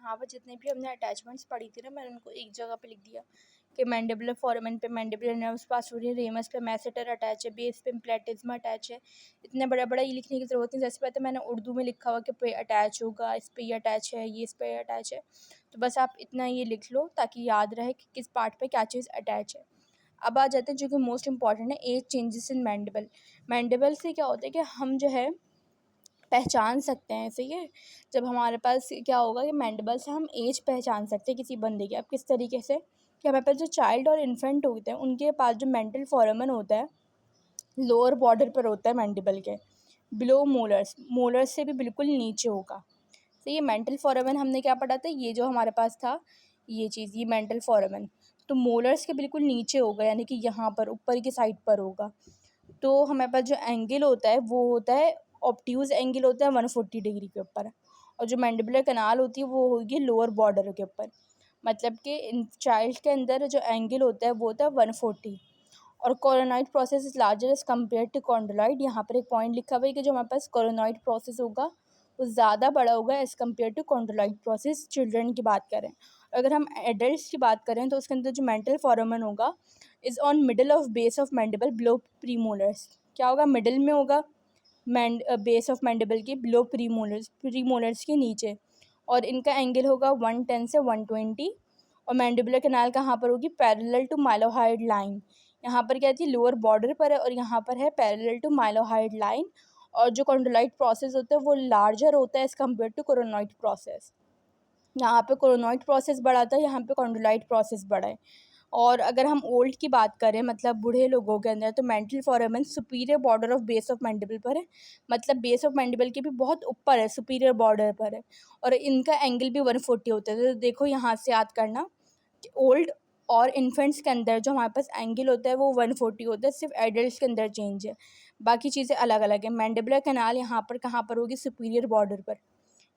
यहाँ पर जितने भी हमने अटैचमेंट्स पढ़ी थी ना, मैंने उनको एक जगह पे लिख दिया कि मैंडिबुलर फोरामेन पे मैंडिबुलर नर्व्स, पास्टोरियल रेमस पे मैसेटर अटैच है, बेस पे प्लेटिज्मा अटैच है। इतने बड़ा बड़ा ये लिखने की ज़रूरत नहीं, जैसे पहले मैंने उर्दू में लिखा हुआ कि पे अटैच होगा, इस पे ये अटैच है, ये इस पे अटैच है। तो बस आप इतना ये लिख लो ताकि याद रहे कि किस पार्ट पे क्या चीज़ अटैच है। अब आ जाते हैं जो कि मोस्ट इंपॉर्टेंट है, age changes in mandible. Mandible से क्या होता है कि हम जो है पहचान सकते हैं, सही है। जब हमारे पास क्या होगा कि मैंडिबल से हम एज पहचान सकते हैं किसी बंदे की। अब किस तरीके से कि हमारे पास जो चाइल्ड और इन्फेंट होते हैं उनके पास जो मेंटल फोरामेन होता है लोअर बॉर्डर पर होता है मैंडिबल के, बिलो मोलर्स, मोलर्स से भी बिल्कुल नीचे होगा। तो ये मेंटल फोरामेन हमने क्या पढ़ा था, ये जो हमारे पास था ये चीज़, ये मेंटल फोरामेन तो मोलर्स के बिल्कुल नीचे होगा, यानी कि यहाँ पर ऊपर की साइड पर होगा। तो हमारे पास जो एंगल होता है वो होता है ऑब्ट्यूज एंगल होता है 140 डिग्री के ऊपर, और जो मैंडिबुलर कनाल होती है वो होगी लोअर बॉर्डर के ऊपर। मतलब कि इन चाइल्ड के अंदर जो एंगल होता है वो होता है 140, और coronoid process is larger as compared to condyloid. यहाँ पर एक पॉइंट लिखा हुआ है कि जो हमारे पास कोरोनॉइड प्रोसेस होगा वो ज़्यादा बड़ा होगा as compared to condyloid process, children की बात करें। अगर हम एडल्ट्स की बात करें तो उसके अंदर जो मेंटल फोरामेन होगा is on middle of base of mandible below premolars. क्या होगा, मिडल में होगा बेस ऑफ मैंडिबल के बिलो प्रीमोलर्स के नीचे, और इनका एंगल होगा 110 से 120। और मैंडिबुलर कैनाल कहाँ पर होगी, पैरेलल टू माइलोहाइड लाइन। यहाँ पर क्या थी, लोअर बॉर्डर पर है, और यहाँ पर है पैरेलल टू माइलोहाइड लाइन। और जो कॉन्ड्रोलाइड प्रोसेस होता है वो लार्जर होता है as compared to coronoid process. यहाँ पे कोरोनॉइड प्रोसेस बड़ा था, यहाँ पे कॉन्ड्रोलाइड प्रोसेस बड़ा है। और अगर हम ओल्ड की बात करें, मतलब बूढ़े लोगों के अंदर, तो mental foramen superior border of base of mandible पर है, मतलब बेस ऑफ मैंडिबल के भी बहुत ऊपर है, सुपीरियर बॉर्डर पर है, और इनका एंगल भी 140 होता है। तो देखो यहाँ से याद करना कि ओल्ड और इन्फेंट्स के अंदर जो हमारे पास एंगल होता है वो 140 होता है, सिर्फ एडल्ट्स के अंदर चेंज है, बाकी चीज़ें अलग अलग है। मैंडिबुलर कैनाल यहाँ पर कहाँ पर होगी, सुपीरियर बॉर्डर पर।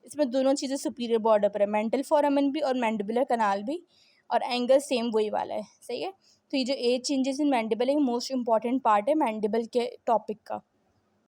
इसमें दोनों चीज़ें सुपीरियर बॉर्डर पर है, मेंटल फोरामेन भी और मैंडिबुलर कैनाल भी, और एंगल सेम वही वाला है, सही है। तो ये जो एज चेंजेस इन मैंडिबल है मोस्ट इंपॉर्टेंट पार्ट है मैंडिबल के टॉपिक का।